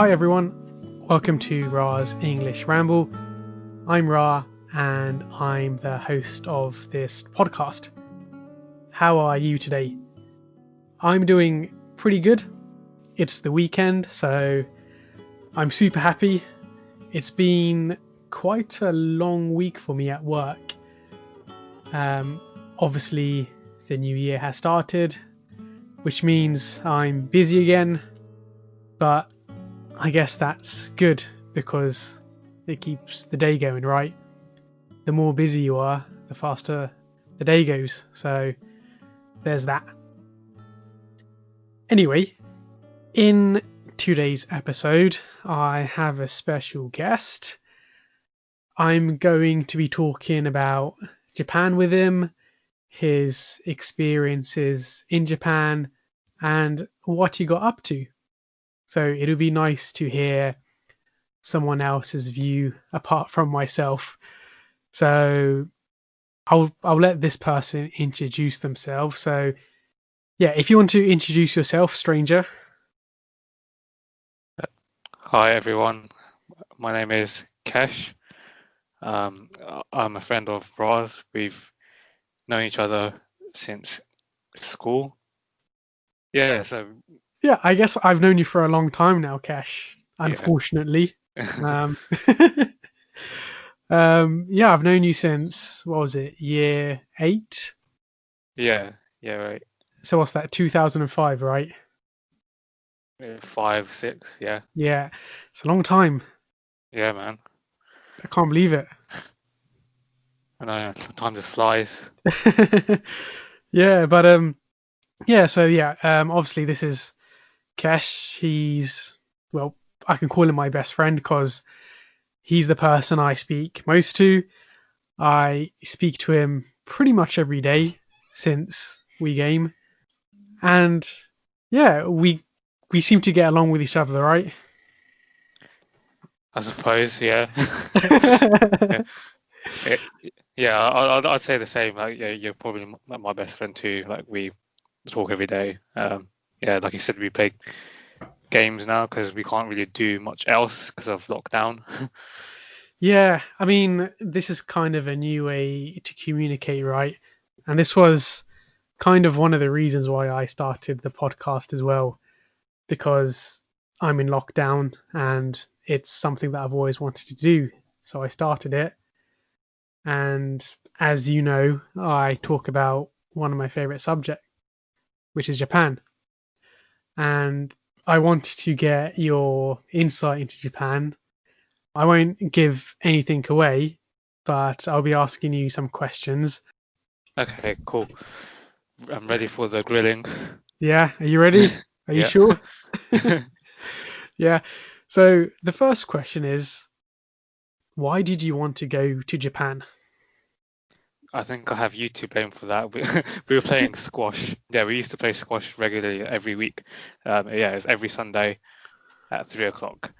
Hi everyone, welcome to Ra's English Ramble. I'm Ra and I'm the host of this podcast. How are you today? I'm doing pretty good. It's the weekend, so I'm super happy. It's been quite a long week for me at work. Obviously, the new year has started, which means I'm busy again, but I guess that's good because it keeps the day going, right? The more busy you are, the faster the day goes. So there's that. Anyway, in today's episode, I have a special guest. I'm going to be talking about Japan with him, his experiences in Japan, and what he got up to. So it'll be nice to hear someone else's view apart from myself. So I'll let this person introduce themselves. So yeah, if you want to introduce yourself, stranger. Hi everyone, my name is Kesh. I'm a friend of Roz. We've known each other since school. Yeah, so Yeah, I guess I've known you for a long time now, Cash. yeah. Unfortunately. Um, yeah, I've known you since, what was it, year 8? Yeah, right. So what's that, 2005, right? 5, 6, yeah. Yeah, it's a long time. Yeah, man. I can't believe it. I know, time just flies. Yeah, but yeah, so yeah, obviously this is Kesh. Well, I can call him my best friend because he's the person I speak most to. I speak to him pretty much every day since we game, and yeah, we seem to get along with each other, right? I suppose, yeah. Yeah, it, yeah. I'd say the same. Like, yeah, you're probably my best friend too. Like, we talk every day. Yeah, like you said, we play games now because we can't really do much else because of lockdown. Yeah, I mean, this is kind of a new way to communicate, right? And this was kind of one of the reasons why I started the podcast as well, because I'm in lockdown and it's something that I've always wanted to do. So I started it. And as you know, I talk about one of my favorite subjects, which is Japan. And I wanted to get your insight into Japan. I won't give anything away, but I'll be asking you some questions. Okay, cool. I'm ready for the grilling. Yeah, are you ready? Are you Yeah. sure? Yeah. So the first question is, why did you want to go to Japan? I think I have you to blame for that. We were playing squash. Yeah, we used to play squash regularly every week. Yeah, it's every Sunday at 3 o'clock.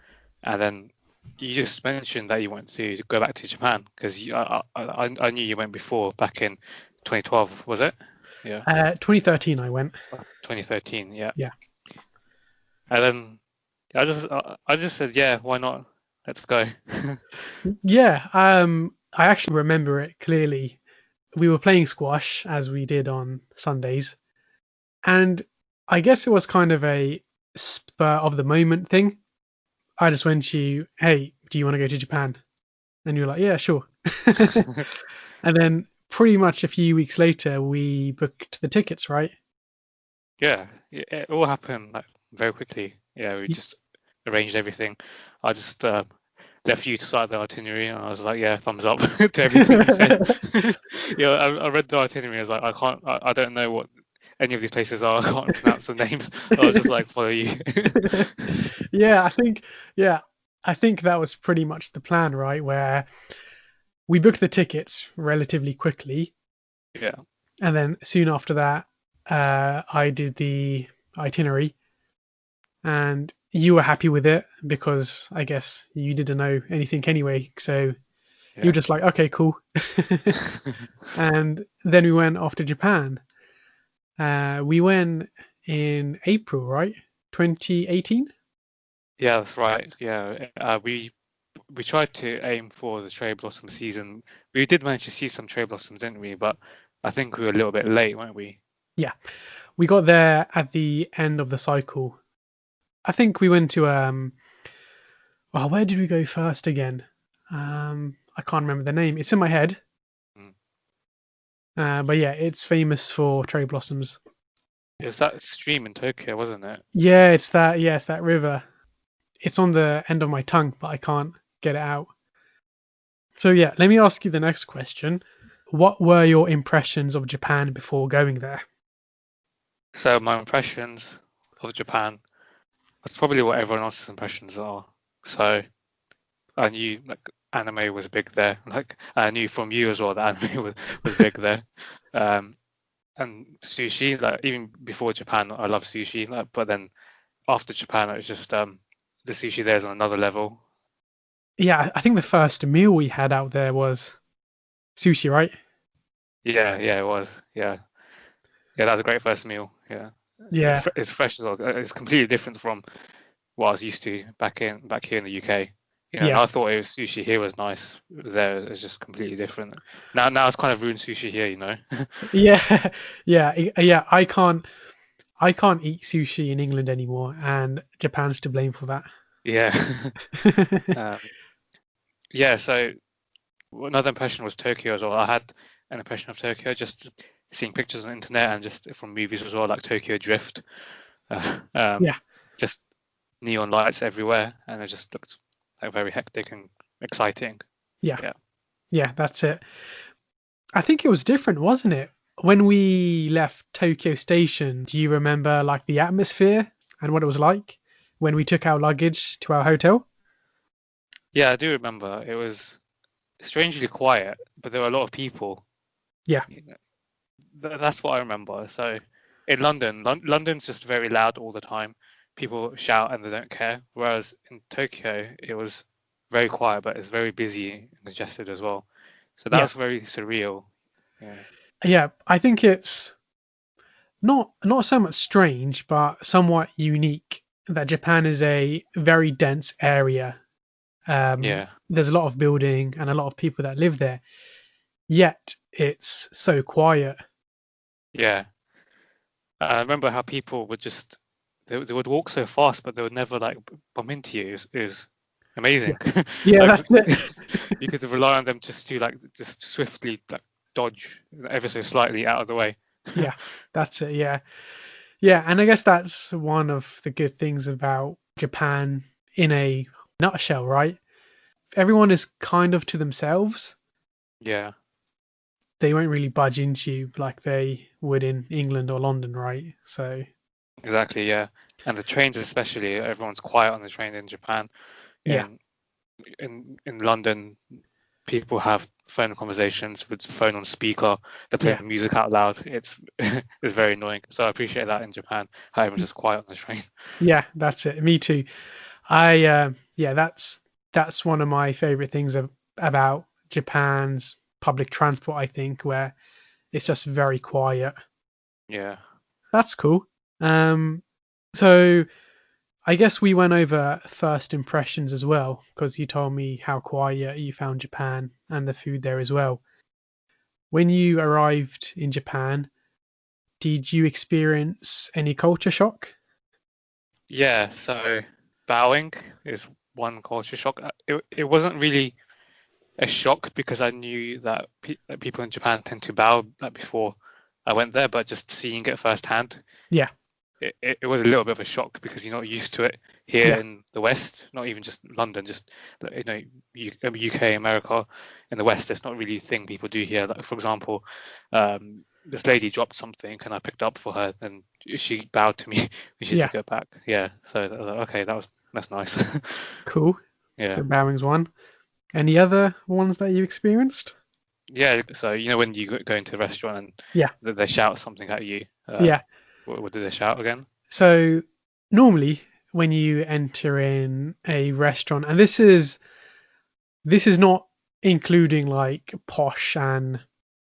And then you just mentioned that you want to go back to Japan because I knew you went before back in 2012, was it? Yeah, 2013 I went. 2013. Yeah. Yeah. And then I just said, yeah, why not? Let's go. Yeah, I actually remember it clearly. We were playing squash as we did on Sundays, and I guess it was kind of a spur of the moment thing. I just went to you, hey, do you want to go to Japan? And you were like, yeah, sure. And then pretty much a few weeks later, we booked the tickets, right? Yeah, it all happened like very quickly. Yeah, we just arranged everything. I just left you to start the itinerary, and I was like, yeah, thumbs up to everything you said. Yeah, I read the itinerary. I was like, I don't know what any of these places are. I can't pronounce the names. I was just like, follow you. Yeah, yeah, I think that was pretty much the plan, right? Where we booked the tickets relatively quickly, Yeah, and then soon after that, I did the itinerary, and you were happy with it because I guess you didn't know anything anyway, so you were yeah. just like, okay, cool. And then we went off to Japan. We went in April, right? 2018? Yeah, that's right. Yeah, we tried to aim for the cherry blossom season. We did manage to see some cherry blossoms, didn't we? But I think we were a little bit late, weren't we? Yeah, we got there at the end of the cycle. I think we went to oh, where did we go first again? I can't remember the name. It's in my head. Mm. But yeah, it's famous for cherry blossoms. It was that stream in Tokyo, wasn't it? Yeah, it's that. Yeah, it's that river. It's on the end of my tongue, but I can't get it out. So yeah, let me ask you the next question. What were your impressions of Japan before going there? So my impressions of Japan was probably what everyone else's impressions are. So I knew like anime was big there. Like I knew from you as well that anime was big there. Um, and sushi, like even before Japan, I love sushi. Like, but then after Japan, it was just the sushi there is on another level. Yeah, I think the first meal we had out there was sushi, right? Yeah, yeah, it was. Yeah, yeah, that was a great first meal. Yeah, Yeah, it's fresh as well. It's completely different from what I was used to back here in the UK. You know, and yeah, I thought it was sushi here was nice. There, it's just completely different. Now it's kind of ruined sushi here. You know. yeah, yeah. I can't eat sushi in England anymore, and Japan's to blame for that. Yeah. um, yeah. So another impression was Tokyo as well. I had an impression of Tokyo just seeing pictures on the internet and just from movies as well, like Tokyo Drift. Uh, um, Yeah, just neon lights everywhere, and it just looked like very hectic and exciting. yeah, Yeah. yeah. That's it. I think it was different, wasn't it? When we left Tokyo Station, do you remember like the atmosphere and what it was like when we took our luggage to our hotel? Yeah, I do remember. It was strangely quiet, but there were a lot of people. Yeah, You know, that's what I remember. So in London, London's just very loud all the time. People shout and they don't care. Whereas in Tokyo, it was very quiet, but it's very busy and congested as well. So that yeah, was very surreal. Yeah. yeah. I think it's not so much strange, but somewhat unique that Japan is a very dense area. Yeah. There's a lot of building and a lot of people that live there, yet it's so quiet. Yeah. I remember how people would just they would walk so fast, but they would never like bump into you. Is Yeah, amazing. yeah, Like that's it. you could rely on them just to like just swiftly like dodge ever so slightly out of the way. Yeah, that's it. Yeah, yeah, and I guess that's one of the good things about Japan in a nutshell, right? Everyone is kind of to themselves. Yeah, They won't really budge into you like they would in England or London, right? So exactly. Yeah, and the trains especially, everyone's quiet on the train in Japan. yeah, In in London, people have phone conversations with the phone on speaker. They're yeah, playing music out loud. It's it's very annoying. So I appreciate that in Japan, how everyone's just quiet on the train. yeah, that's it. Me too. Yeah, that's one of my favorite things about Japan's public transport, I think, where it's just very quiet. Yeah. That's cool. Um, so I guess we went over first impressions as well, because you told me how quiet you found Japan and the food there as well. When you arrived in Japan, did you experience any culture shock? Yeah, so bowing is one culture shock. It wasn't really a shock because I knew that that people in Japan tend to bow like before I went there, but just seeing it firsthand, Yeah, it was a little bit of a shock because you're not used to it here yeah, in the West, not even just London, just like, you know, UK, America, in the West, it's not really a thing people do here. Like for example, this lady dropped something and I picked up for her, and she bowed to me when she yeah. took it back. Yeah, so I was like, okay, that's nice. Cool. Yeah, So bowing's one. Any other ones that you experienced? yeah. So you know when you go into a restaurant and Yeah, they shout something at you, yeah. what did they shout again? So normally when you enter in a restaurant, and this is not including like posh and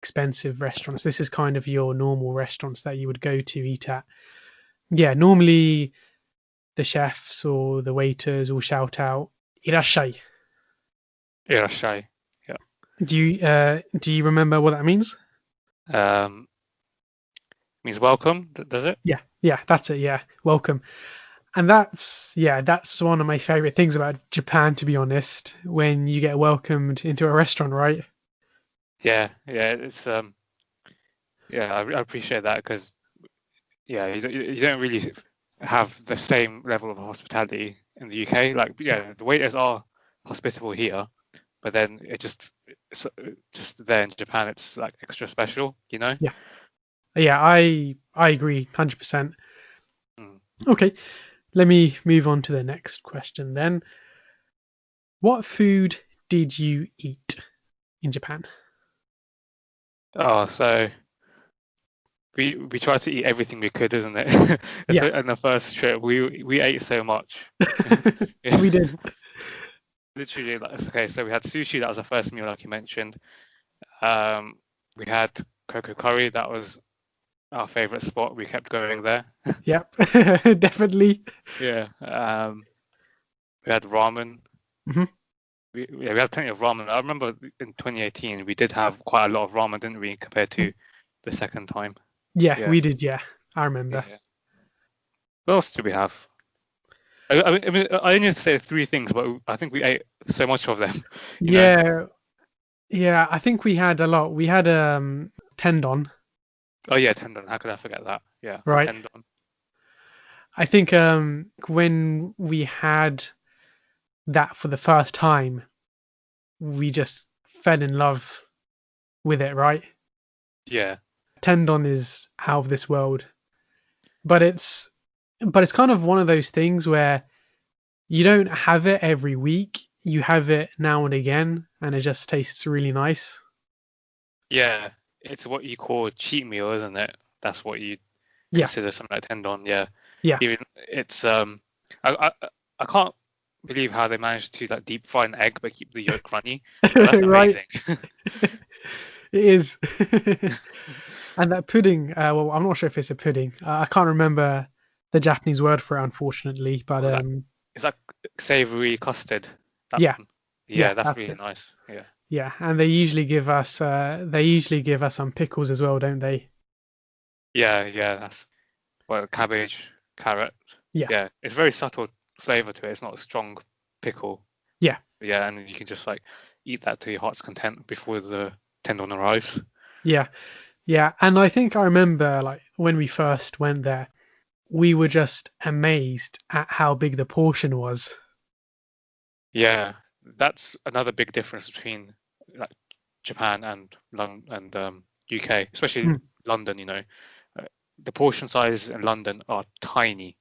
expensive restaurants. This is kind of your normal restaurants that you would go to eat at. Yeah, normally the chefs or the waiters will shout out "irashai." Irashai. Yeah. Do you remember what that means? Um, means welcome, does it? Yeah, that's it. Yeah, welcome. And that's one of my favorite things about Japan, to be honest, when you get welcomed into a restaurant, right? Yeah, it's yeah, I appreciate that because yeah, you don't really have the same level of hospitality in the UK. Like, Yeah, yeah, the waiters are hospitable here, but then it's just there in Japan, it's like extra special, you know? yeah, yeah. I agree, 100%. Mm. Okay, let me move on to the next question then. What food did you eat in Japan? Oh, so we tried to eat everything we could, isn't it? Yeah, In the first trip, we ate so much. Yeah, we did. literally. Like, okay, so we had sushi. That was the first meal, like you mentioned. Um, we had coco curry. That was our favorite spot. We kept going there. Yep, definitely. Yeah. We had ramen. Hmm. We had plenty of ramen. I remember in 2018 we did have quite a lot of ramen, didn't we, compared to the second time? Yeah, Yeah. we did. Yeah, I remember. Yeah. What else did we have? I mean, I only have to say three things, but I think we ate so much of them. You know? Yeah, yeah. I think we had a lot. We had tendon, Oh yeah, tendon. How could I forget that? Yeah, right? tendon. I think when we had that for the first time, we just fell in love with it, right? Yeah, Tendon is out of this world, but it's kind of one of those things where you don't have it every week. You have it now and again, and it just tastes really nice. yeah. It's what you call a cheat meal, isn't it? That's what you Yeah, consider something like tendon. Yeah. yeah. Even it's I can't believe how they managed to like deep fry an egg but keep the yolk runny. That's Right. amazing. It is. And that pudding, well, I'm not sure if it's a pudding. I can't remember the Japanese word for it, unfortunately. But Was that is that savory custard? That yeah, one. yeah, Yeah, that's that's really it. nice. Yeah. Yeah, and they usually give us some pickles as well, don't they? Yeah, that's well, cabbage, carrot. Yeah, Yeah, it's very subtle flavor to it. It's not a strong pickle. yeah, Yeah, and you can just like eat that to your heart's content before the tendon arrives. yeah, yeah. And I think I remember like when we first went there, we were just amazed at how big the portion was. Yeah, that's another big difference between like Japan and UK, especially Mm, London. You know, the portion sizes in London are tiny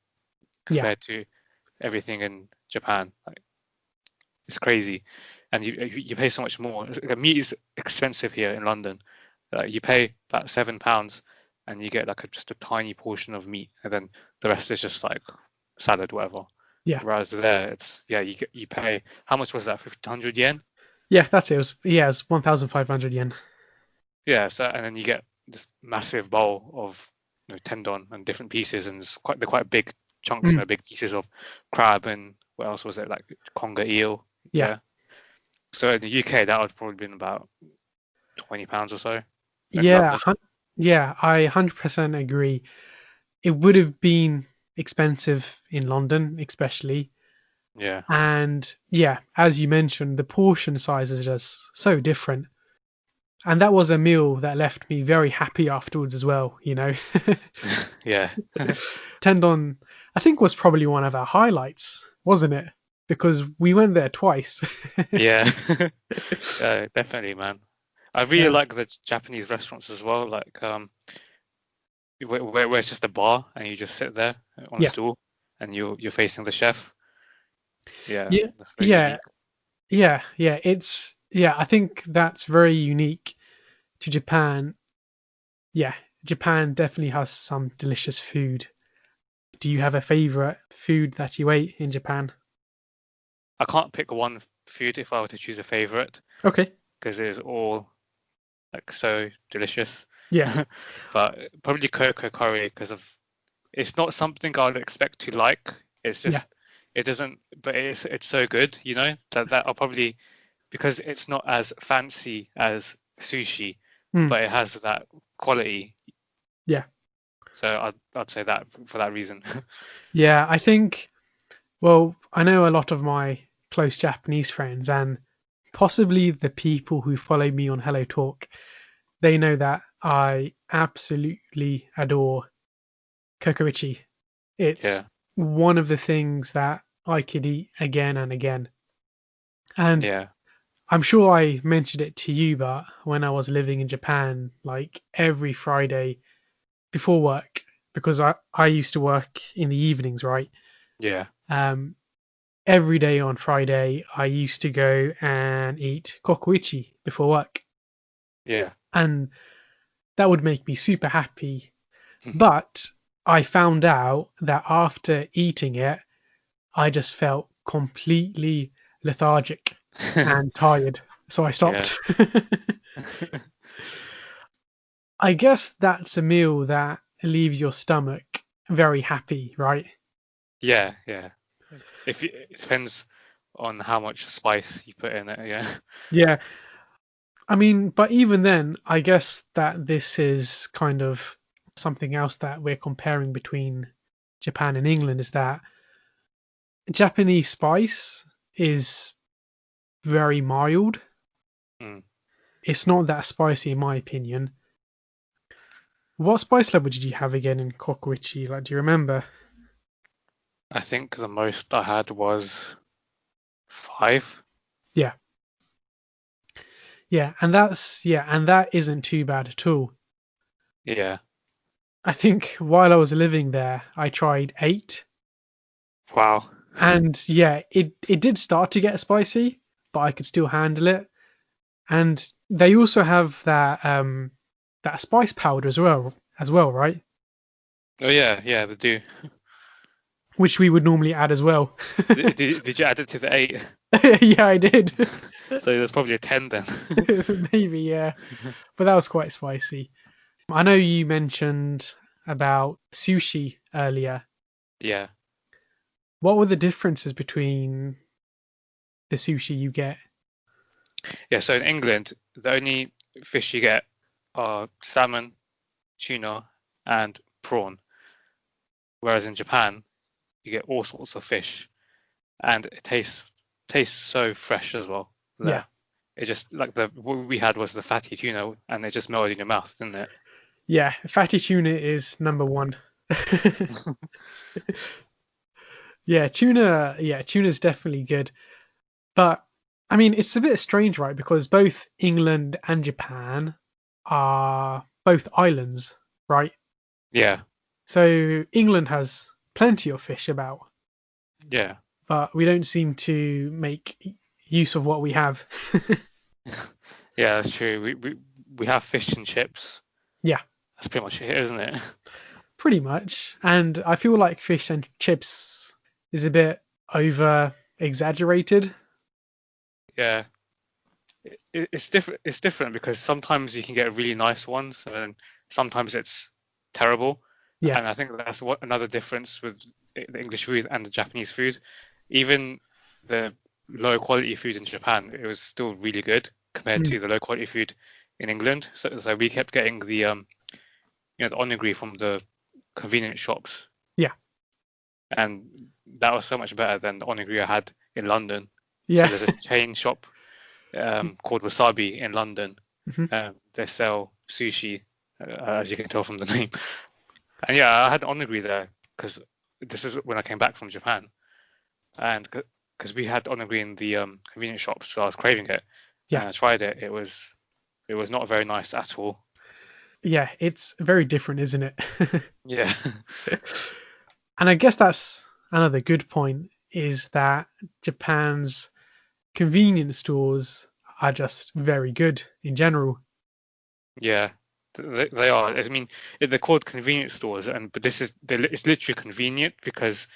yeah, compared to everything in Japan. Like, it's crazy, and you pay so much more. Meat is expensive here in London. You pay about £7, and you get like just a tiny portion of meat, and then the rest is just like salad, whatever. yeah, Whereas there, it's yeah, you pay how much was that? 1,500 yen? yeah. That's it. It was 1,500 yen. Yeah, so and then you get this massive bowl of tendon and different pieces, and they're quite big chunks, Mm, big pieces of crab and what else was it like conger eel? yeah, Yeah. So in the UK, that would probably been about £20 or so. In yeah, London, yeah. I 100% agree. It would have been expensive in London, especially. yeah, And yeah, as you mentioned, the portion size is just so different. And that was a meal that left me very happy afterwards as well, you know. yeah, Tendon, I think, was probably one of our highlights, wasn't it? Because we went there twice. yeah, definitely, man. I really Yeah, like the Japanese restaurants as well, like where it's just a bar and you just sit there on a yeah, stool and you're facing the chef. Yeah, yeah, that's very yeah, unique. yeah. I think that's very unique to Japan. Yeah, Japan definitely has some delicious food. Do you have a favorite food that you ate in Japan? I can't pick one food if I were to choose a favorite Okay. because it is all like so delicious. Yeah. But probably coco curry because of it's not something I'd expect to like It's Yeah. just it doesn't, but it's so good, that I'll probably, because it's not as fancy as sushi, Mm. but it has that quality. Yeah. So I'd say that for that reason. Yeah. I think, well, I know a lot of my close Japanese friends and possibly the people who follow me on Hello Talk, they know that I absolutely adore kokoichi. It's Yeah, one of the things that I could eat again and again. And yeah, I'm sure I mentioned it to you, but when I was living in Japan, like every Friday before work, because I used to work in the evenings, right? yeah, Um, every day on Friday, I used to go and eat kokoichi before work. yeah. And that would make me super happy. But I found out that after eating it, I just felt completely lethargic and tired. So I Yeah, stopped. I guess that's a meal that leaves your stomach very happy, right? yeah, yeah. It depends on how much spice you put in it. Yeah, Yeah. I mean, but even then, I guess that this is kind of something else that we're comparing between Japan and England is that Japanese spice is very mild. mm. It's not that spicy, in my opinion. What spice level did you have again in Kokoichi? Like, do you remember? I think the most I had was 5. Yeah, and that isn't too bad at all. Yeah. I think while I was living there, I tried 8, Wow. and yeah, it did start to get spicy, but I could still handle it. And they also have that spice powder as well, right? Oh yeah, yeah, they do. Which we would normally add as well. Did you add it to the 8? Yeah, I did. So there's probably a 10 then. Maybe, yeah. But that was quite spicy. I know you mentioned about sushi earlier. Yeah. What were the differences between the sushi you get? Yeah, so in England, the only fish you get are salmon, tuna, and prawn. Whereas in Japan, you get all sorts of fish, and it tastes so fresh as well Yeah, there. It just like the what we had was the fatty tuna, and it just melted in your mouth, didn't it? yeah. Fatty tuna is number one. Yeah, tuna. Yeah, tuna's definitely good. But I mean, it's a bit strange, right? Because both England and Japan are both islands, right? Yeah, So England has plenty of fish about, yeah, but we don't seem to make use of what we have. yeah. That's true. We have fish and chips. Yeah, That's pretty much it, isn't it? pretty much. And I feel like fish and chips is a bit over exaggerated. Yeah. It's different. It's different because sometimes you can get really nice ones, and then sometimes it's terrible. Yeah. And I think that's what another difference with the English food and the Japanese food. Even the low quality food in Japan, it was still really good compared Mm, to the low quality food in England. So we kept getting the onigiri from the convenience shops, yeah. and that was so much better than the onigiri I had in London. So Yeah. there's a chain shop called Wasabi in London. Mhm. They sell sushi, as you can tell from the name. And yeah, I had onigiri there because this is when I came back from Japan, and because we had onigiri in the convenience shops, so I was craving it, Yeah. and I tried it. It was not very nice at all. Yeah. It's very different, isn't it? Yeah, And I guess that's another good point is that Japan's convenience stores are just very good in general. yeah, they are. I mean, they're called convenience stores, but it's literally convenient because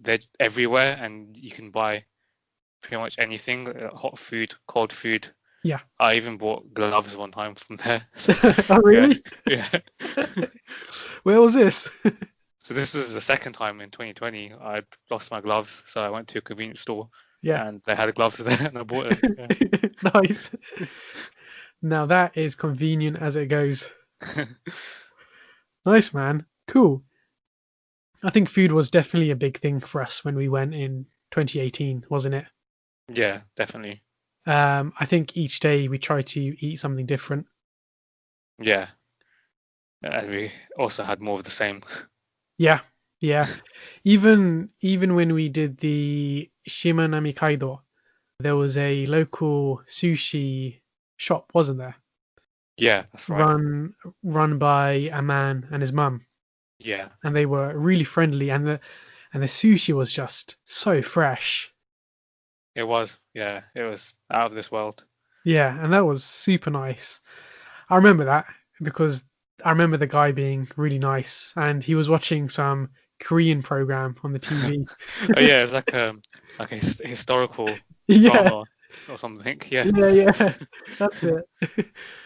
they're everywhere, and you can buy pretty much anything, hot food, cold food. Yeah. I even bought gloves one time from there. So Oh, yeah, really? yeah. Where was this? So this was the second time in 2020 I'd lost my gloves, so I went to a convenience store Yeah. and they had gloves there, and I bought them. Yeah. Nice. Now that is convenient as it goes. Nice, man. Cool. I think food was definitely a big thing for us when we went in 2018, wasn't it? Yeah, definitely. I think each day we tried to eat something different. Yeah, and we also had more of the same. Yeah, yeah. Even when we did the Shimanami Kaido, there was a local sushi shop, wasn't there? Yeah, that's right. Run by a man and his mum, Yeah, and they were really friendly, and the sushi was just so fresh. it was. Yeah, it was out of this world. Yeah, and that was super nice. I remember that because I remember the guy being really nice, and he was watching some Korean program on the TV. Oh yeah, it's like a historical Yeah, drama or something. Yeah, yeah, that's it.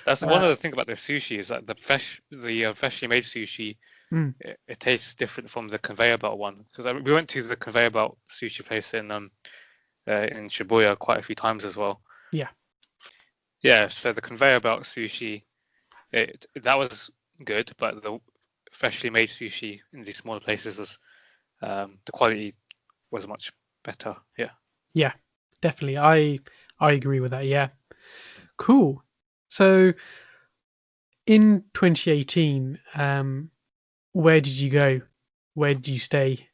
that's one Uh, of the thing about the sushi is that the freshly made sushi, mm, it tastes different from the conveyor belt one. Because we went to the conveyor belt sushi place in Shibuya quite a few times as well. yeah, Yeah, so the conveyor belt sushi, that was good, but the freshly made sushi in these smaller places was the quality was much better. Yeah. yeah, definitely. I agree with that. Yeah, cool. So in 2018, where did you go? Where did you stay?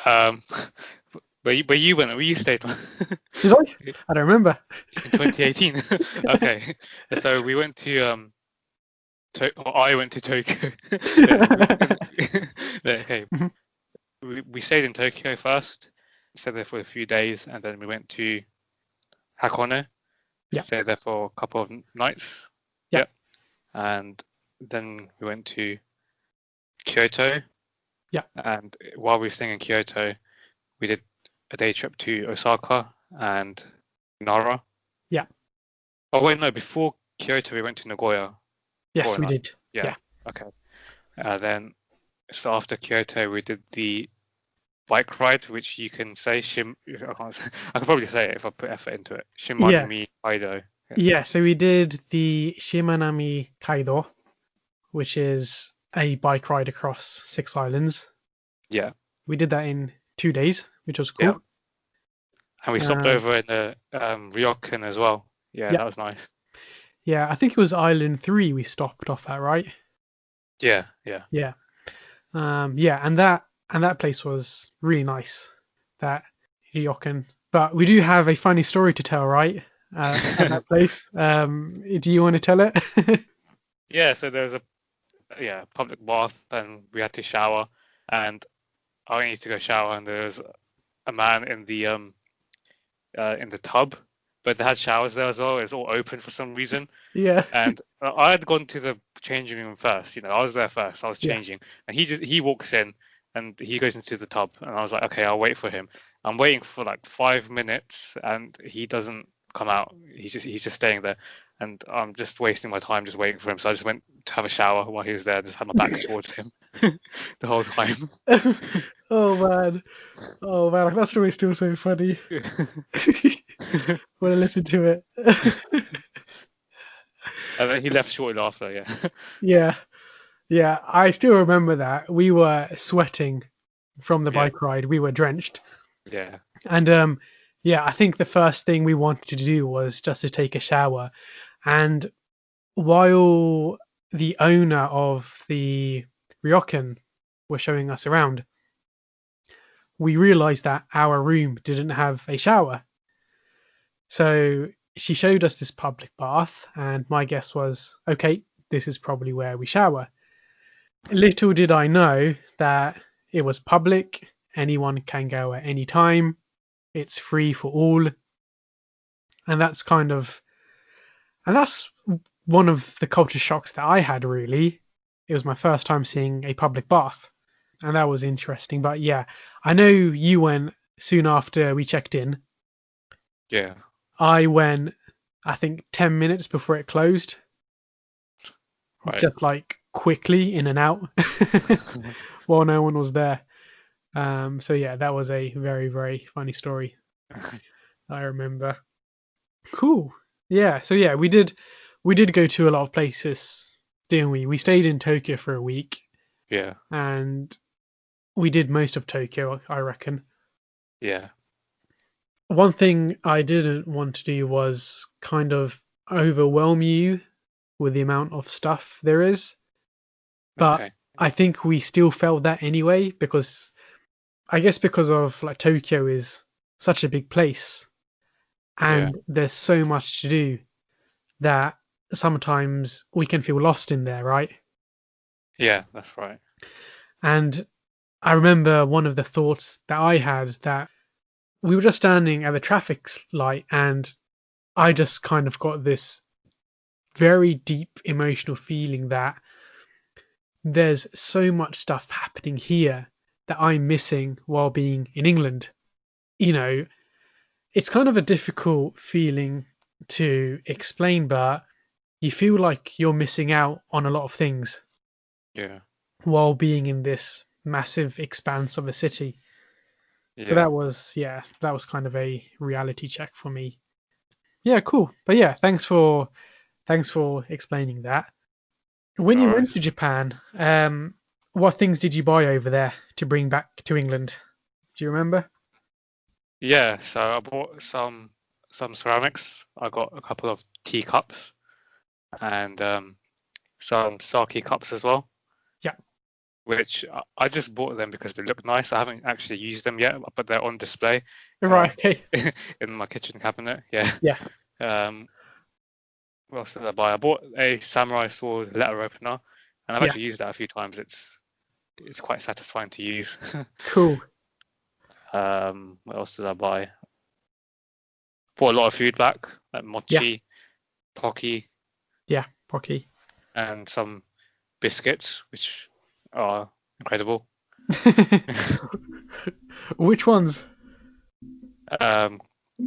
Um, but you went, where you stayed Did I? I don't remember. in 2018. Okay, so we went to or I went to Tokyo. Yeah, okay, Mhm. we stayed in Tokyo first, stayed there for a few days, and then we went to Hakone, Yeah, stayed there for a couple of nights. yeah, Yep, and then we went to Kyoto, yeah. and while we were staying in Kyoto, we did a day trip to Osaka and Nara. Yeah. Oh wait, no, before Kyoto we went to Nagoya for Yes, a we night. did. Yeah, Yeah. okay. Then so after Kyoto we did the bike ride, which you can say I can't say, I can probably say it if I put effort into it. Yeah. Shimanmi Kaido. Yeah. Yeah. So we did the Shimanami Kaido, which is a bike ride across 6 islands. Yeah. We did that in 2 days, which was Yeah. cool. And we stopped Um, over in the Ryokan as well. Yeah, yeah. that was nice. Yeah. I think it was Island 3 we stopped off at, right? Yeah, yeah. Yeah. Yeah. And that place was really nice. That Ryokan. But we do have a funny story to tell, right? At that place. Do you want to tell it? Yeah, so there was a public bath and we had to shower and I needed to go shower and there was a man in the tub, but they had showers there as well. It's all open for some reason. Yeah. And I had gone to the changing room first. I was there first. I was Yeah. changing, and he walks in and he goes into the tub, and I was like, okay, I'll wait for him. I'm waiting for like 5 minutes, and he doesn't come out. He's just staying there, and I'm just wasting my time just waiting for him. So I just went to have a shower while he was there, just had my back towards him the whole time. Oh man. Oh man, that story's still so funny. Want to listen to it? And then he left shortly after. Yeah, Yeah, yeah. I still remember that we were sweating from the yeah, bike ride. We were drenched, yeah, and yeah. I think the first thing we wanted to do was just to take a shower. And while the owner of the Ryokan was showing us around, we realized that our room didn't have a shower. So she showed us this public bath, and my guess was, okay, this is probably where we shower. Little did I know that it was public, anyone can go at any time, it's free for all, and that's one of the culture shocks that I had really. It was my first time seeing a public bath, and that was interesting. But yeah, I know you went soon after we checked in. yeah. I went, I think, 10 minutes before it closed, Right. just like quickly in and out. while no one was there. So yeah, that was a very, very funny story I remember. Cool. Yeah. So yeah, we did go to a lot of places, didn't we? We stayed in Tokyo for a week, Yeah, and we did most of Tokyo, I reckon. yeah. One thing I didn't want to do was kind of overwhelm you with the amount of stuff there is, but Okay. I think we still felt that anyway because I guess because of like Tokyo is such a big place Yeah, and there's so much to do that sometimes we can feel lost in there, right? yeah, that's right. And I remember one of the thoughts that I had that we were just standing at the traffic light and I just kind of got this very deep emotional feeling that there's so much stuff happening here that I'm missing while being in England. You know, it's kind of a difficult feeling to explain, but you feel like you're missing out on a lot of things Yeah, while being in this massive expanse of a city. So yeah. that was, yeah, that was kind of a reality check for me. Yeah, cool. But yeah, thanks for explaining that. When No you went to worries. Japan, what things did you buy over there to bring back to England? Do you remember? Yeah, so I bought some ceramics. I got a couple of teacups and some sake cups as well, Yeah. which I just bought them because they look nice. I haven't actually used them yet, but they're on display Right. um, Okay. in my kitchen cabinet. Yeah. Yeah. Um, what else did I buy? I bought a samurai sword letter opener, and I've Yeah. actually used that a few times. It's quite satisfying to use. Cool. What else did I buy? Bought a lot of food back, like Yeah. mochi, pocky, Yeah. Pocky. and some biscuits, which are incredible. Which ones? Um,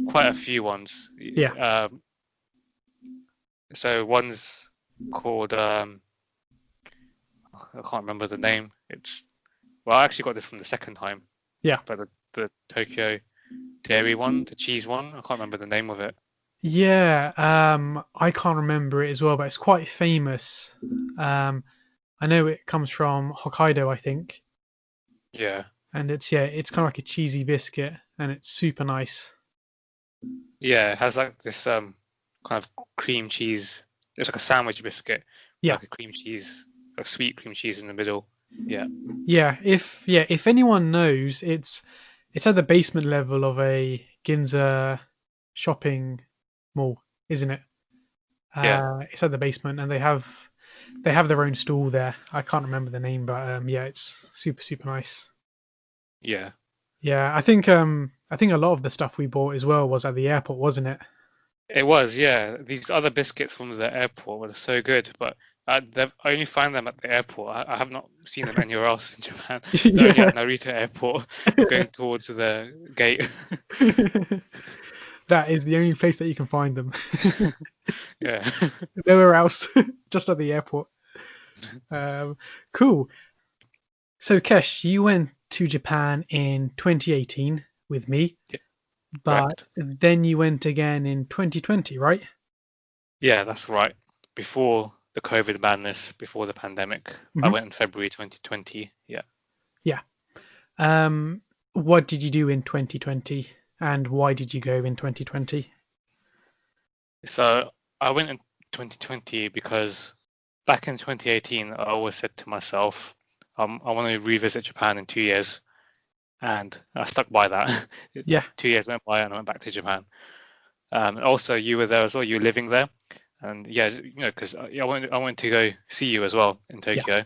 quite a few ones. Yeah. So one's called I can't remember the name. It's well, I actually got this from the second time, Yeah. but the Tokyo dairy one, the cheese one, I can't remember the name of it. Yeah. I can't remember it as well, but it's quite famous. Um, I know it comes from Hokkaido, I think, Yeah, and it's kind of like a cheesy biscuit, and it's super nice. yeah, it has like this kind of cream cheese. It's like a sandwich biscuit, Yeah. like a cream cheese, like sweet cream cheese in the middle. Yeah, If anyone knows, it's at the basement level of a Ginza shopping mall, isn't it? yeah, It's at the basement, and they have their own stall there. I can't remember the name, but yeah, it's super super nice. yeah. Yeah, I think a lot of the stuff we bought as well was at the airport, wasn't it? It was, yeah. These other biscuits from the airport were so good, but I only find them at the airport. I have not seen them anywhere else in Japan. They're only Yeah. at Narita Airport, going towards the gate. That is the only place that you can find them. Yeah. Nowhere else, just at the airport. Um, cool. So, Kesh, you went to Japan in 2018 with me, Yeah, but correct. then you went again in 2020, right? Yeah, that's right. Before the COVID madness, before the pandemic, I Hmm. went in February 2020. Yeah. Yeah. What did you do in 2020, and why did you go in 2020? So I went in 2020 because back in 2018, I always said to myself, I want to revisit Japan in 2 years. And I stuck by that. Yeah. 2 years went by and I went back to Japan. And also, you were there as well. You were living there, and yeah, because I wanted to go see you as well in Yeah. Tokyo.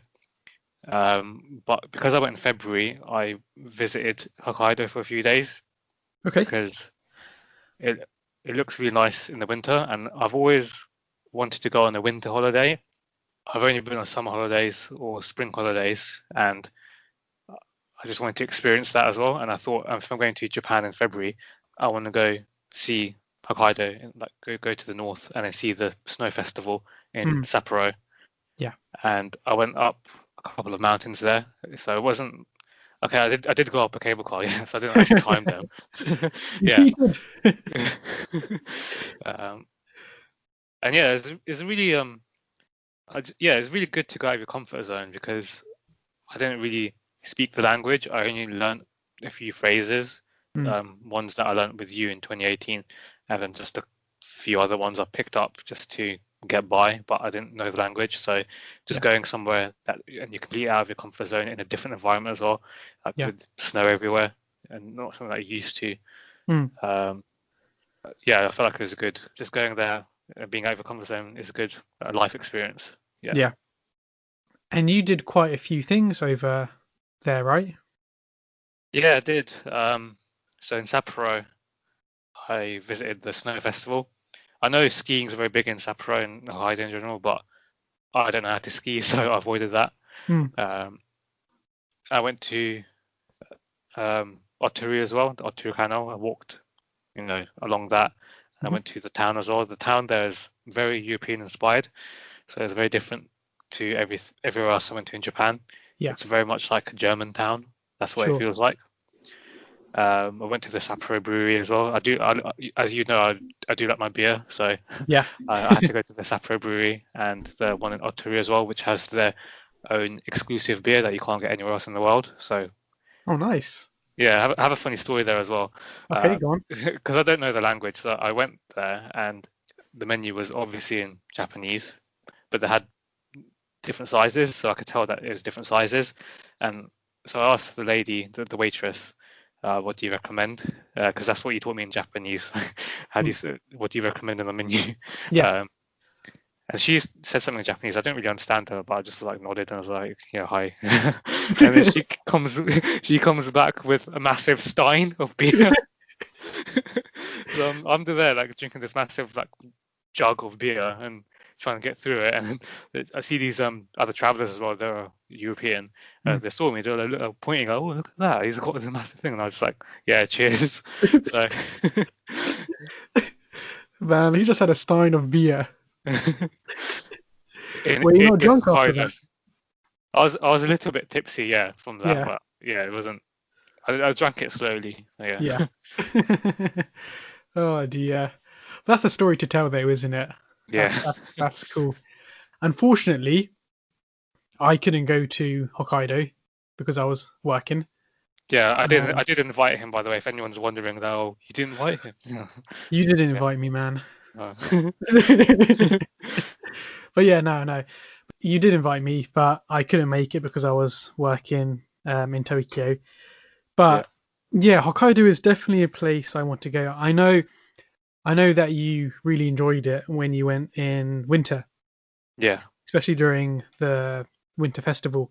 But because I went in February, I visited Hokkaido for a few days Okay. because it it looks really nice in the winter, and I've always wanted to go on a winter holiday. I've only been on summer holidays or spring holidays, and I just wanted to experience that as well. And I thought if I'm going to Japan in February, I want to go see Hokkaido, and like go to the north and then see the snow festival in Mm, Sapporo. yeah. And I went up. a couple of mountains there. So it wasn't okay. I did go up a cable car, yeah. So I didn't actually climb them. Yeah. You did. um, and yeah, it's really yeah, it's really good to go out of your comfort zone because I didn't really speak the language. I only learned a few phrases, Mm, ones that I learned with you in 2018, and then just a few other ones I picked up just to get by, but I didn't know the language. So just yeah, going somewhere that and you're completely out of your comfort zone in a different environment as well, like yeah. with snow everywhere and not something that you're used to. Mm, Um, yeah, I felt like it was good. Just going there, being out of your comfort zone is a good life experience. Yeah. yeah. And you did quite a few things over there, right? Yeah, I did. So in Sapporo, I visited the snow festival. I know skiing is very big in Sapporo and Hokkaido in general, but I don't know how to ski, so I avoided that. Mm, Um, I went to Otturu as well, the Otturu Canal. I walked, along that. I mhm. went to the town as well. The town there is very European inspired, so it's very different to everywhere else I went to in Japan. Yeah, It's very much like a German town. That's what it sure. feels like. I went to the Sapporo brewery as well. As you know, I do like my beer, so Yeah. I had to go to the Sapporo brewery and the one in Otturu as well, which has their own exclusive beer that you can't get anywhere else in the world. So Oh, nice. yeah, I have a funny story there as well, Okay, go on. because I don't know the language. So I went there and the menu was obviously in Japanese, but they had different sizes, so I could tell that it was different sizes. And so I asked the lady, the waitress, what do you recommend? Because that's what you taught me in Japanese. How do Mm, you say, what do you recommend on the menu? yeah. Um, and she said something in Japanese. I didn't really understand her, but I just like nodded and I was like, yeah, hi. And then she comes back with a massive stein of beer. So I'm there like drinking this massive like jug of beer and trying to get through it. And I see these other travelers as well. They're European. Mm. They saw me. They're like, pointing. Like, oh, look at that! He's got this massive thing. And I was just like, yeah, cheers. So Man, he just had a stein of beer. in Were you in, not in drunk after Hokkaido, that? I was a little bit tipsy, yeah, from that, Yeah, but yeah, it wasn't. I drank it slowly. So, yeah. yeah. Oh dear. That's a story to tell though, isn't it? Yeah. That's cool. Unfortunately, I couldn't go to Hokkaido because I was working. Yeah, I did. Um, I did invite him, by the way. If anyone's wondering, though, you didn't invite him. Yeah. you didn't Yeah. invite me, man. No. But yeah, no, no. You did invite me, but I couldn't make it because I was working in Tokyo. Yeah. But yeah, Hokkaido is definitely a place I want to go. I know that you really enjoyed it when you went in winter, Yeah. especially during the winter festival.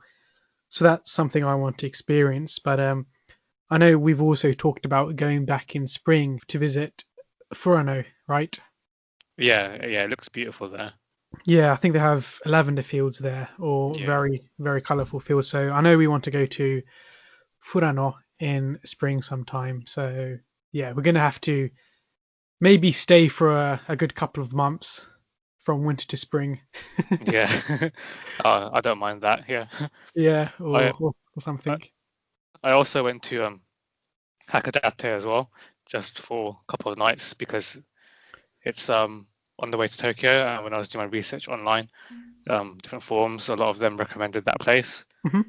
So that's something I want to experience. But I know we've also talked about going back in spring to visit Furano, right? Yeah. Yeah. It looks beautiful there. Yeah, I think they have lavender fields there, or Yeah. very, very colourful fields. So I know we want to go to Furano in spring sometime. So yeah, we're gonna have to maybe stay for a good couple of months from winter to spring. Yeah. I don't mind that. Yeah. Yeah, I or I something. I also went to Hakodate as well, just for a couple of nights because it's on the way to Tokyo. And when I was doing my research online, different forums, a lot of them recommended that place. Hmm.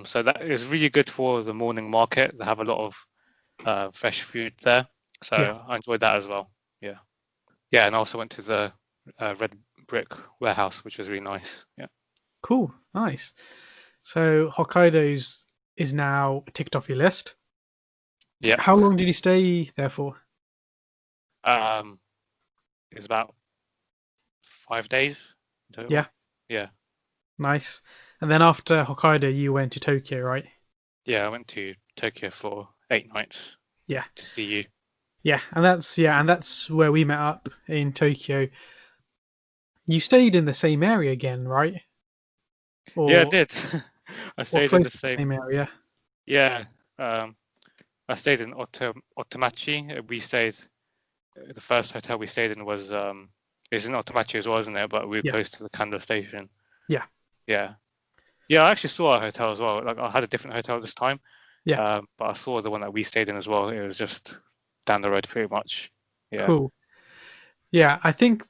So that is really good for the morning market. They have a lot of fresh food there, so Yeah, I enjoyed that as well. Yeah, yeah, and I also went to the red brick warehouse, which was really nice. Yeah, cool, nice. So Hokkaido's is now ticked off your list. yeah. How long did you stay there for? Um, it was about 5 days in Yeah, total. Yeah, nice. And then after Hokkaido, you went to Tokyo, right? yeah. I went to Tokyo for 8 nights Yeah, to see you. and that's where we met up in Tokyo. You stayed in the same area again, right? Yeah, I Or did. I or stayed in close the to the same. same area? Yeah, I stayed in Otemachi. We stayed. The first hotel we stayed in was in Otemachi as well, isn't it? But we were Yeah, close to the Kando station. yeah. Yeah. Yeah, I actually saw a hotel as well. Like I had a different hotel this time, Yeah, but I saw the one that we stayed in as well. It was just down the road pretty much. Yeah. cool. Yeah, I think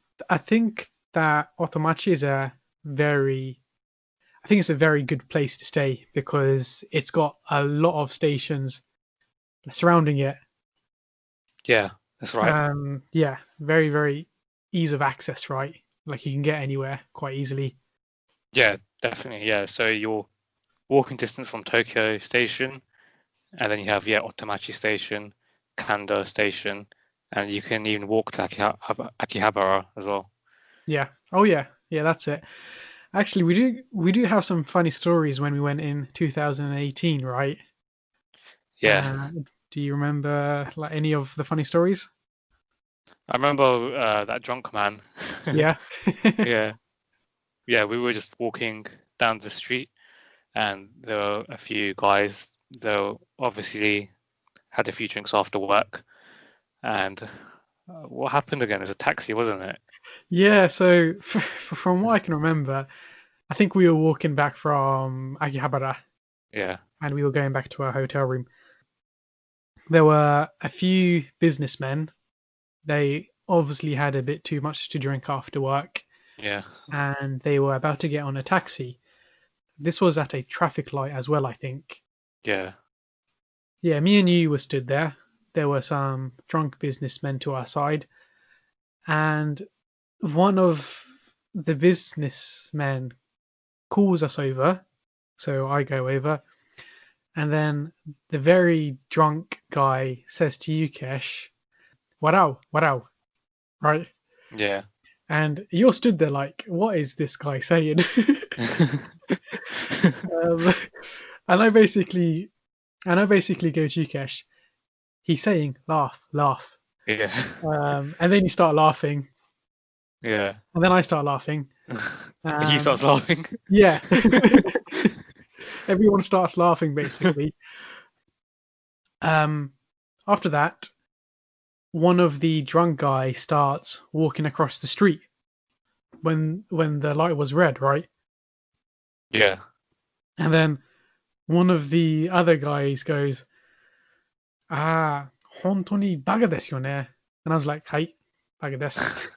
that Otomachi is a very I think it's a very good place to stay because it's got a lot of stations surrounding it. Yeah, that's right. Yeah, very, very ease of access, right? Like you can get anywhere quite easily. Yeah, definitely. Yeah. So you're walking distance from Tokyo Station, and then you have Otemachi Station, Kanda Station, and you can even walk to Akihabara as well. Yeah. Oh yeah. Yeah, that's it. Actually, we do have some funny stories when we went in 2018, right? Yeah, Uh, do you remember like any of the funny stories? I remember that drunk man. Yeah. Yeah, yeah, we were just walking down the street, and there were a few guys. They were obviously had a few drinks after work, and what happened again? It was a taxi, wasn't it? Yeah, so from what I can remember, I think we were walking back from Akihabara Yeah, and we were going back to our hotel room. There were a few businessmen. They obviously had a bit too much to drink after work yeah, and they were about to get on a taxi. This was at a traffic light as well, I think. yeah, Yeah, me and you were stood there. There were some drunk businessmen to our side, and one of the businessmen calls us over. So I go over, and then the very drunk guy says to Yukesh, Warao, warao, right? yeah. And you're stood there like, what is this guy saying? um, and I basically go to Yukesh. He's saying laugh, laugh. Yeah, And then you start laughing, yeah. and then I start laughing. He Um, starts laughing. yeah, everyone starts laughing basically. Um, After that, one of the drunk guys starts walking across the street when the light was red, right? Yeah. And then one of the other guys goes, "Ah, 本当にバカですよね." And I was like, "はい, バカです."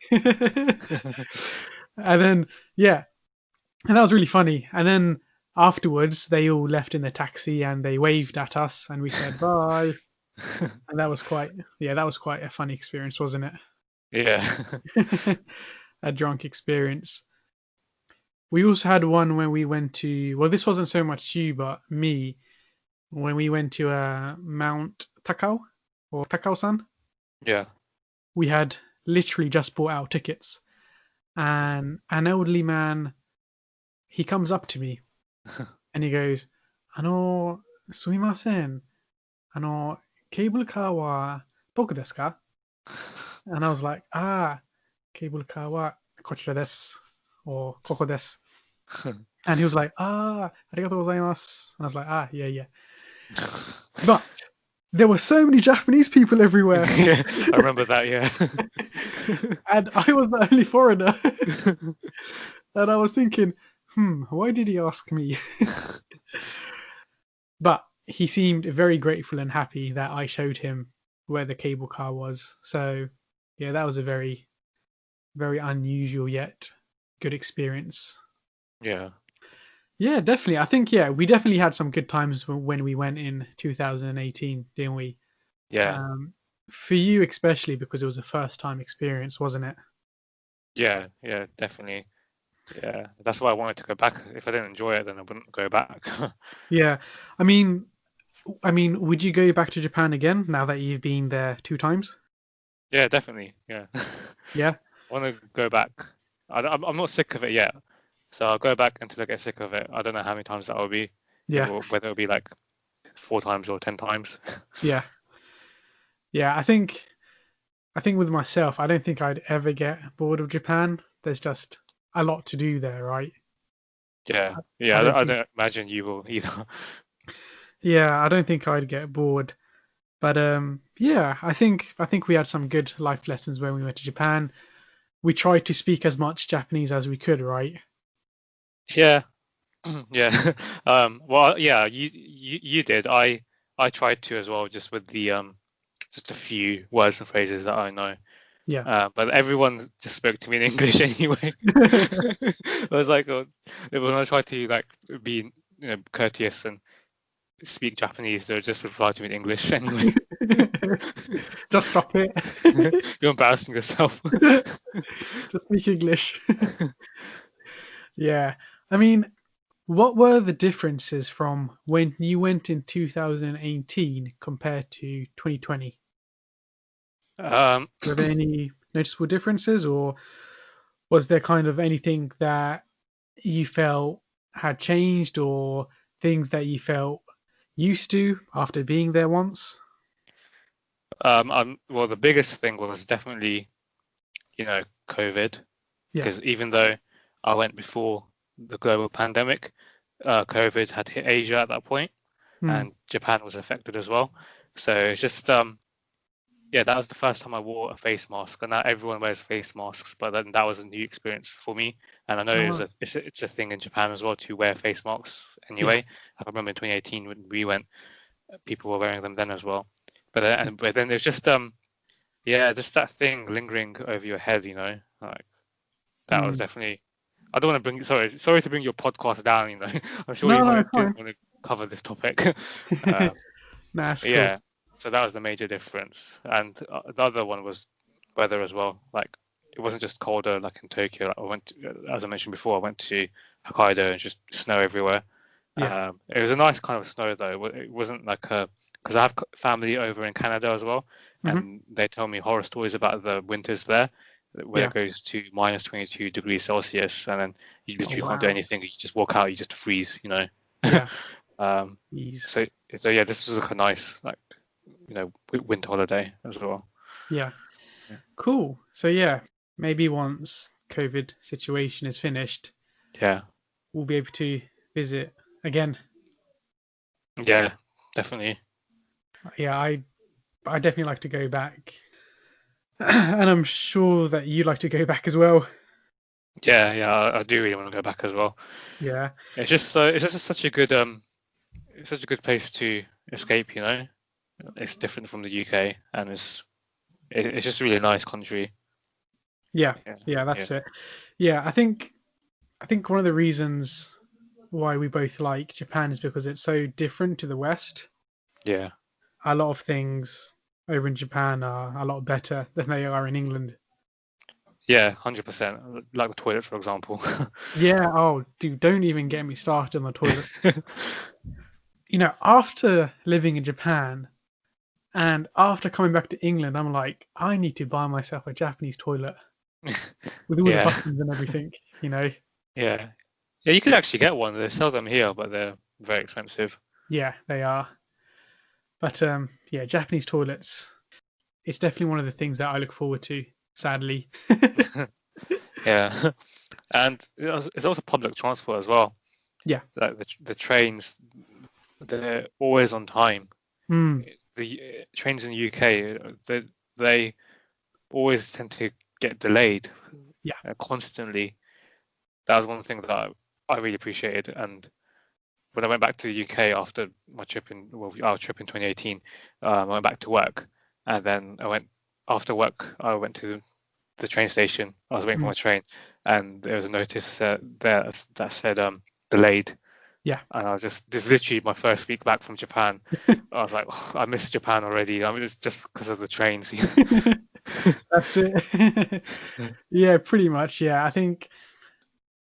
And then yeah, and that was really funny. And then afterwards, they all left in the taxi and they waved at us, and we said bye. And that was quite a funny experience, wasn't Yeah. it? A drunk experience. We also had one when we went to, well, this wasn't so much you, but me, when we went to Mount Takao or Takao-san. Yeah. We had literally just bought our tickets, and an elderly man, he comes up to me and he goes, すみません. ケーブルカーはどこですか? And I was like, cable car wa kochira desu, or koko desu. And he was like, arigatou gozaimasu. And I was like, yeah, yeah. But there were so many Japanese people everywhere, Yeah, I remember that, yeah. and I was the only foreigner. And I was thinking, why did he ask me? But he seemed very grateful and happy that I showed him where the cable car was. So yeah, that was a very, very unusual yet good experience. Yeah. Yeah, definitely. I think we definitely had some good times when we went in 2018, didn't we? Yeah. Um, for you especially because it was a first time experience, wasn't it? Yeah, yeah, definitely. Yeah. That's why I wanted to go back. If I didn't enjoy it, then I wouldn't go back. Yeah. I mean, would you go back to Japan again now that you've been there 2 times? Yeah, definitely. Yeah. Yeah. I want to go back. I'm not sick of it yet. So I'll go back until I get sick of it. I don't know how many times that will be, Yeah. whether it'll be like 4 times or 10 times. Yeah. Yeah. I think with myself, I don't think I'd ever get bored of Japan. There's just a lot to do there, right? Yeah. I Yeah, don't I think. don't imagine you will either. Yeah, I don't think I'd get bored. But yeah, I think we had some good life lessons when we went to Japan. We tried to speak as much Japanese as we could, right? Yeah. Yeah. Well, yeah, you did. I tried to as well, just with the just a few words and phrases that I know. Yeah. But everyone just spoke to me in English anyway. I was like, when I tried to like be, courteous and speak Japanese, they would just reply to me in English anyway. Just stop it. You're embarrassing yourself. Just speak English. Yeah. I mean, what were the differences from when you went in 2018 compared to 2020? Um, Were there any noticeable differences, or was there kind of anything that you felt had changed, or things that you felt used to after being there once? well, the biggest thing was definitely, COVID, Yeah. because even though I went before the global pandemic, COVID had hit Asia at that point, Hmm. and Japan was affected as well. So it's just, yeah, that was the first time I wore a face mask, and now everyone wears face masks. But then that was a new experience for me, and I know Oh, it's a thing in Japan as well to wear face masks yeah. anyway. I remember in 2018 when we went, people were wearing them then as well. But then there's just yeah, just that thing lingering over your head, like that was Hmm. definitely. I don't want to bring sorry to bring your podcast down. I'm sure No, you no, didn't fine. want to cover this topic. Uh, That's cool. yeah, so that was the major difference, and the other one was weather as well. Like it wasn't just colder like in Tokyo. Like, as I mentioned before, I went to Hokkaido and just snow everywhere. Yeah. It was a nice kind of snow though. It wasn't like a because I have family over in Canada as well, Hmm. and they tell me horror stories about the winters there, where Yeah. it goes to minus 22 degrees Celsius, and then you Oh, literally can't do wow. anything. You just walk out, you just freeze. Yeah. Um, Jeez. so yeah, this was like a nice like winter holiday as well. Yeah. Yeah, Cool. So yeah, maybe once COVID situation is finished, yeah, we'll be able to visit again. yeah, definitely. Yeah, I definitely like to go back, and I'm sure that you'd like to go back as well. Yeah, yeah, I do really want to go back as well. Yeah. It's just such a good it's such a good place to escape. It's different from the UK, and it's just a really nice country. Yeah. Yeah, Yeah, yeah, that's it. Yeah, I think one of the reasons why we both like Japan is because it's so different to the West. yeah, A lot of things over in Japan are a lot better than they are in England. yeah, 100%. Like the toilets, for example. Yeah, oh, dude, don't even get me started on the toilet. After living in Japan and after coming back to England, I'm like, I need to buy myself a Japanese toilet with all the Yeah, buttons and everything. yeah, yeah. You could actually get one. They sell them here, but they're very expensive. Yeah, they are. But yeah, Japanese toilets, it's definitely one of the things that I look forward to, sadly. Yeah, and it's also public transport as well. Yeah. Like the trains, they're always on time. Mm, The trains in the UK, they always tend to get delayed yeah. constantly. That was one thing that I really appreciated. And when I went back to the UK after our trip in 2018, I went back to work, and then after work. I went to the train station. I was waiting for Mm, my train, and there was a notice there that said delayed. yeah. And this is literally my first week back from Japan. I was like, oh, I miss Japan already. I mean, it's just because of the trains. That's it. Yeah, pretty much. Yeah, I think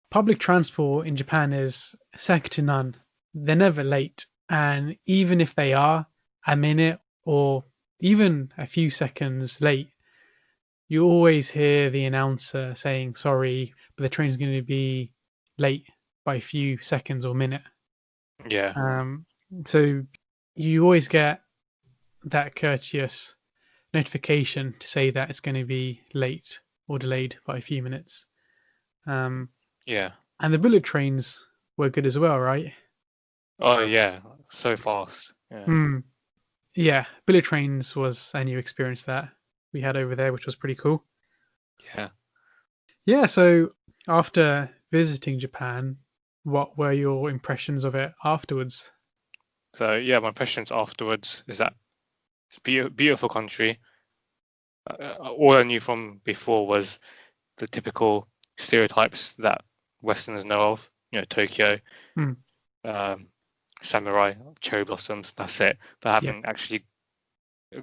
public transport in Japan is second to none. They're never late, and even if they are a minute or even a few seconds late, you always hear the announcer saying sorry, but the train's going to be late by a few seconds or minute. Yeah, Um, so you always get that courteous notification to say that it's going to be late or delayed by a few minutes. Um, yeah. and the bullet trains were good as well, right? Oh yeah, so fast. Yeah, Hmm. Yeah, bullet trains was a new experience that we had over there, which was pretty cool. yeah. Yeah, so after visiting Japan, what were your impressions of it afterwards? So yeah, my impressions afterwards is that it's a beautiful country. All I knew from before was the typical stereotypes that Westerners know of. Tokyo, Mm, um, samurai, cherry blossoms. That's it. But yeah, having actually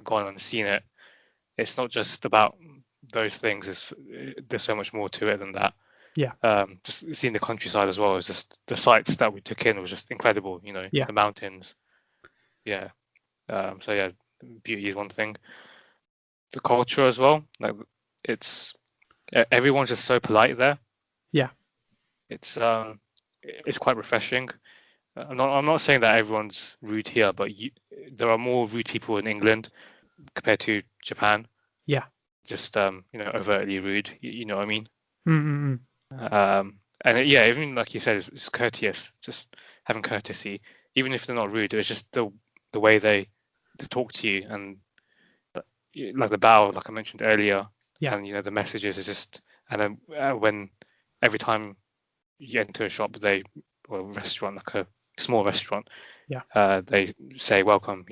gone and seen it, it's not just about those things. There's so much more to it than that. yeah, Just seeing the countryside as well. It's just the sights that we took in was just incredible. yeah, The mountains. Yeah. So yeah, beauty is one thing. The culture as well. Like it's everyone's just so polite there. yeah, It's quite refreshing. I'm not saying that everyone's rude here, but there are more rude people in England compared to Japan. yeah. Just overtly rude. You know what I mean? Mm-mm-mm. And yeah, even like you said, it's courteous. Just having courtesy, even if they're not rude. It's just the way they talk to you, and like the bow, like I mentioned earlier, Yeah, and the messages is just. And then when every time you get into a shop, or a restaurant, like a small restaurant, yeah. they say welcome.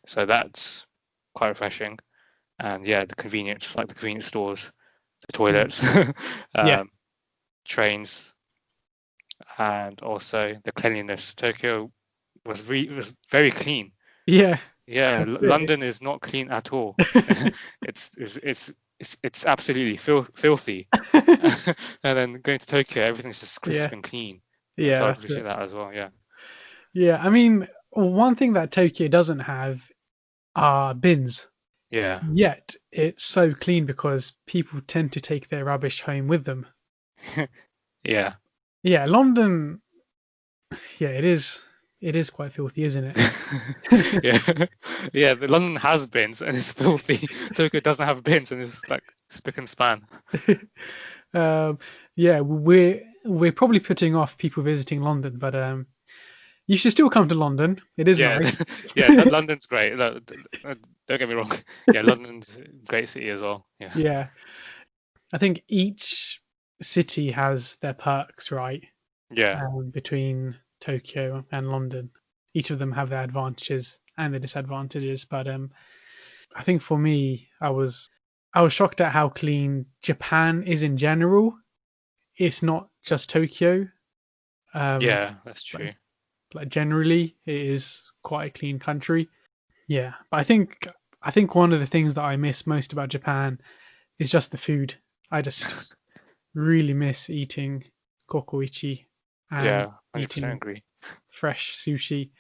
So that's quite refreshing. And yeah, the convenience, like the convenience stores, the Mm, toilets, yeah, um, trains, and also the cleanliness. Tokyo was very clean. yeah. Yeah, That's it. London is not clean at all. It's absolutely filthy. And then going to Tokyo, everything's just Yeah, crisp and clean. yeah, So I that's appreciate it. that as well. Yeah. Yeah, I mean, one thing that Tokyo doesn't have are bins. Yeah. Yet it's so clean because people tend to take their rubbish home with them. Yeah. Yeah, London, yeah, it is quite filthy, isn't Yeah. Yeah. The London has bins and it's filthy. Tokyo doesn't have bins and it's like spick and span. it? Yeah, we're probably putting off people visiting London, but you should still come to London. It is Yeah. nice. Yeah. London's great. Don't get me wrong. Yeah. London's a great city as well. Yeah. Yeah, I think each city has their perks, right? Yeah. Between Tokyo and London, each of them have their advantages and their disadvantages. But I think for me, I was shocked at how clean Japan is in general. It's not just Tokyo. Um, Yeah. That's like true. like generally, it is quite a clean country. Yeah, but I think one of the things that I miss most about Japan is just the food. I just really miss eating kokoichi and Yeah. 100% eating agree. fresh sushi.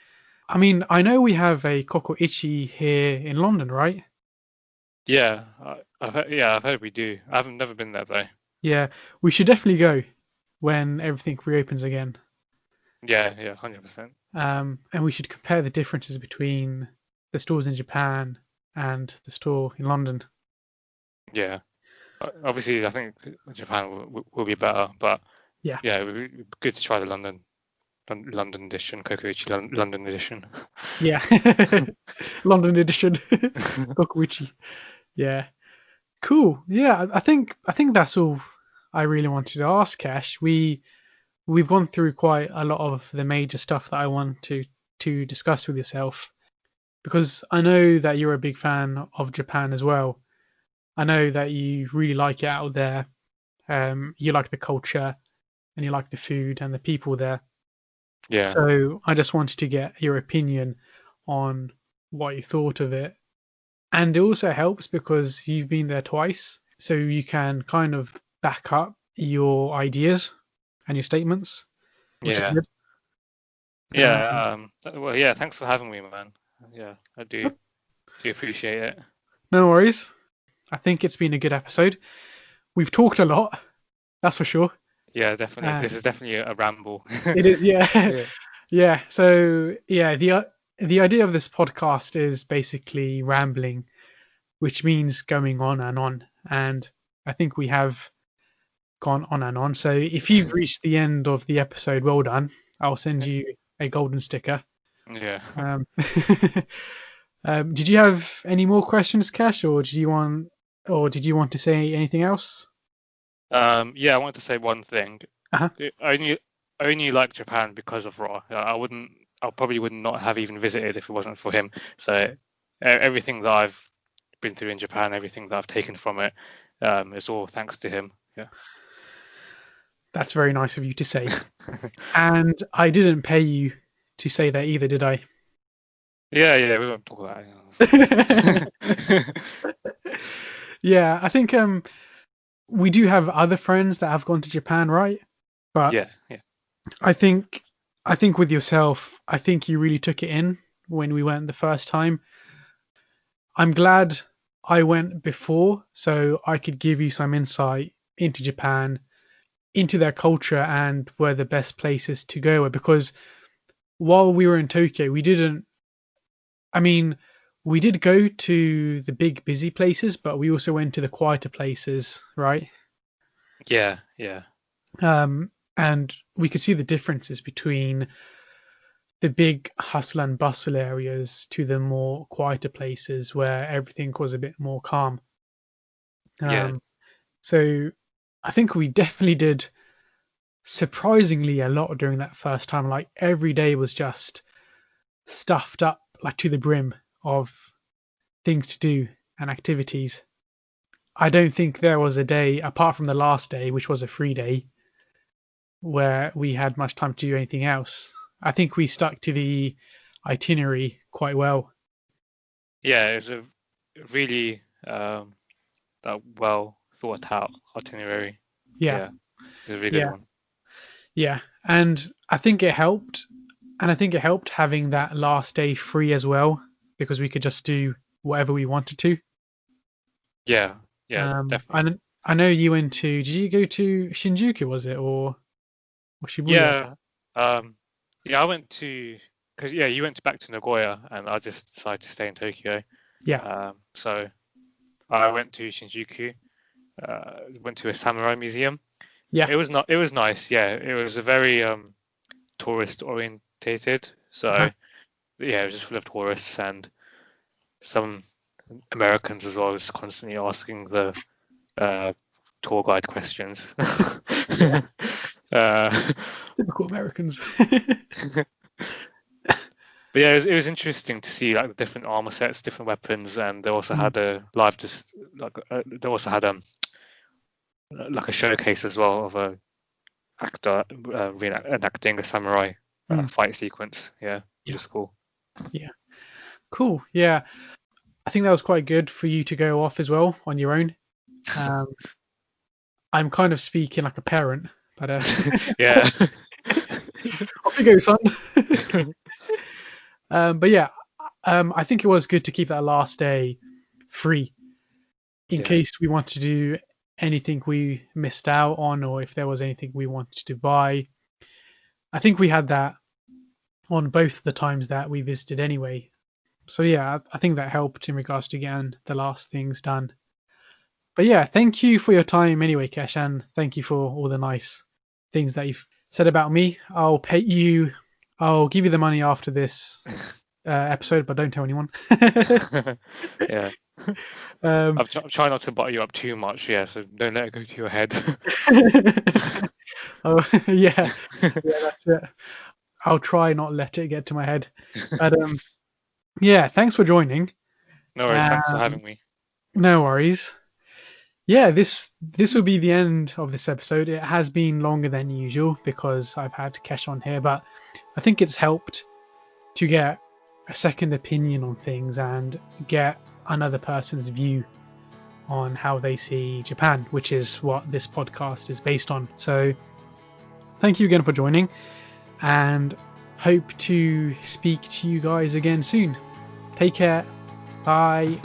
I mean, I know we have a kokoichi here in London, right? Yeah. I've heard we do. I haven't never been there though. Yeah, we should definitely go when everything reopens again. Yeah. Yeah. 100%. And we should compare the differences between the stores in Japan and the store in London. Yeah. Obviously, I think Japan will be better, but Yeah, yeah, it would be good to try the London edition, Kokoichi London edition. yeah. London edition, kokoichi. Yeah, cool. Yeah, I think that's all I really wanted to ask, Cash. We've gone through quite a lot of the major stuff that I want to discuss with yourself because I know that you're a big fan of Japan as well. I know that you really like it out there. You like the culture and you like the food and the people there. Yeah, So I just wanted to get your opinion on what you thought of it. And it also helps because you've been there twice, so you can kind of back up your ideas and your statements, which is yeah, good. Um, yeah. Well, yeah. Thanks for having me, man. Yeah, I do appreciate it. no worries. I think it's been a good episode. We've talked a lot, that's for sure. Yeah, definitely. Uh, This is definitely a ramble. it is, yeah, Yeah, yeah. So yeah, the idea of this podcast is basically rambling, which means going on and on. And I think we have gone on and on. So if you've reached the end of the episode, well done. I'll send you a golden sticker. yeah. Um, did you have any more questions, Cash, or did you want to say anything else? Yeah. I wanted to say one thing. Uh-huh. Only only like Japan because of Ra. I probably would not have even visited if it wasn't for him. So everything that I've been through in Japan, everything that I've taken from it, is all thanks to him. Yeah. That's very nice of you to say. And I didn't pay you to say that either, did I? Yeah, we won't talk about it. Yeah, I think we do have other friends that have gone to Japan, right? But Yeah. I think with yourself, I think you really took it in when we went the first time. I'm glad I went before so I could give you some insight into Japan, into their culture and where the best places to go were, because while we were in Tokyo, I mean, we did go to the big busy places, but we also went to the quieter places, right? Yeah. And we could see the differences between the big hustle and bustle areas to the more quieter places where everything was a bit more calm. Yeah. So I think we definitely did surprisingly a lot during that first time. Like every day was just stuffed up like to the brim of things to do and activities. I don't think there was a day apart from the last day, which was a free day, where we had much time to do anything else. I think we stuck to the itinerary quite well. Yeah, it's a really well thought out itinerary. Yeah, Yeah, it's a really good yeah, one. yeah. And I think it helped. And I think it helped having that last day free as well, because we could just do whatever we wanted to. Yeah, definitely. I know you went to. Did you go to Shinjuku? Was it or Shibuya? Yeah, um, yeah, I went to because yeah, you went back to Nagoya, and I just decided to stay in Tokyo. Yeah, So I went to Shinjuku, went to a samurai museum. yeah, It was nice. Yeah, it was a very tourist orientated. uh-huh. So yeah, it was just full of tourists and some Americans as well, just constantly asking the uh, tour guide questions. Yeah. uh, Typical Americans. But yeah, it was interesting to see like the different armor sets, different weapons, and they also Mm, had a live just like they also had like a showcase as well of a actor enacting a samurai mm, fight sequence. Yeah, yeah, which is cool. yeah. Cool. Yeah, I think that was quite good for you to go off as well on your own. Um, I'm kind of speaking like a parent, but Yeah. off you go, son. But yeah, I think it was good to keep that last day free in Yeah. case we want to do anything we missed out on, or if there was anything we wanted to buy. I think we had that on both the times that we visited anyway. So yeah, I think that helped in regards to getting the last things done. But yeah, thank you for your time anyway, Kesh, and thank you for all the nice things that you've said about me. I'll pay you. I'll give you the money after this episode, but don't tell anyone. Yeah. um, I'm trying not to butter you up too much, yeah, so don't let it go to your head. oh yeah, yeah, that's it. I'll try not let it get to my head. But yeah, thanks for joining. No worries, thanks for Um, having me. no worries. Yeah, this will be the end of this episode. It has been longer than usual because I've had Kesh on here, but I think it's helped to get a second opinion on things and get another person's view on how they see Japan, which is what this podcast is based on. So thank you again for joining and hope to speak to you guys again soon. Take care. Bye.